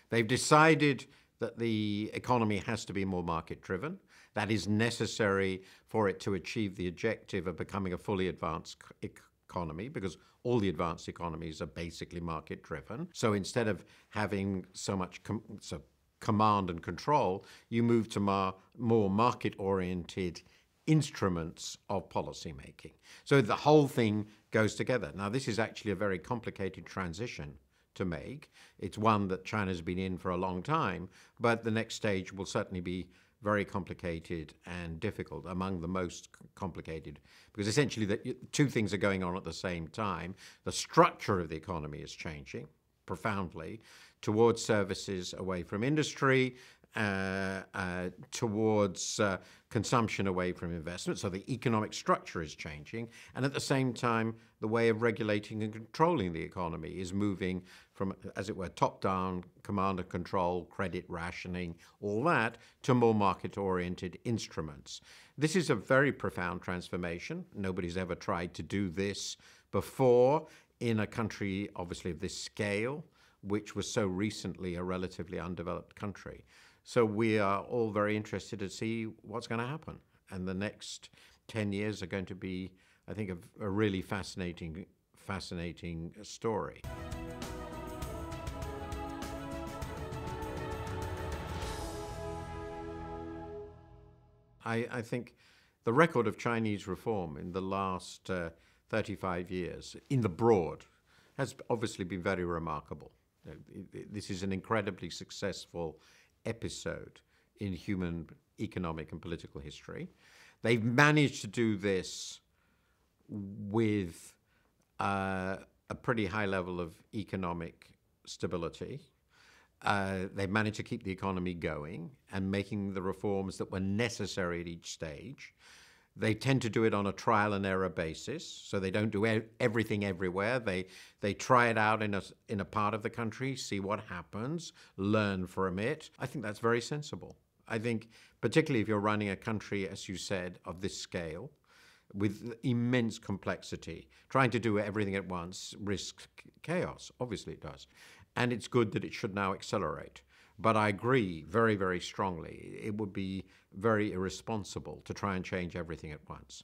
They've decided that the economy has to be more market-driven. That is necessary for it to achieve the objective of becoming a fully advanced economy, because all the advanced economies are basically market-driven. So instead of having so much command and control, you move to more market-oriented instruments of policy making. So the whole thing goes together. Now, this is actually a very complicated transition to make. It's one that China's been in for a long time, but the next stage will certainly be very complicated and difficult, among the most complicated, because essentially two things are going on at the same time. The structure of the economy is changing profoundly towards services, away from industry, towards consumption, away from investment. So the economic structure is changing. And at the same time, the way of regulating and controlling the economy is moving from, as it were, top-down command and control, credit rationing, all that, to more market-oriented instruments. This is a very profound transformation. Nobody's ever tried to do this before in a country, obviously, of this scale, which was so recently a relatively undeveloped country. So we are all very interested to see what's going to happen. And the next 10 years are going to be, I think, a really fascinating story. I think the record of Chinese reform in the last 35 years, in the broad, has obviously been very remarkable. This is an incredibly successful episode in human economic and political history. They've managed to do this with a pretty high level of economic stability. They've managed to keep the economy going and making the reforms that were necessary at each stage. They tend to do it on a trial and error basis, so they don't do everything everywhere. They try it out in a part of the country, see what happens, learn from it. I think that's very sensible. I think particularly if you're running a country, as you said, of this scale, with immense complexity, trying to do everything at once risks chaos. Obviously it does. And it's good that it should now accelerate. But I agree very, very strongly. It would be very irresponsible to try and change everything at once.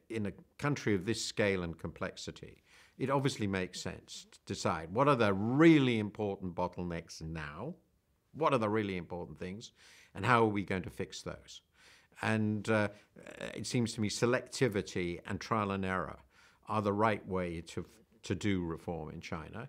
In a country of this scale and complexity, it obviously makes sense to decide what are the really important bottlenecks now, what are the really important things, and how are we going to fix those? And it seems to me selectivity and trial and error are the right way to do reform in China.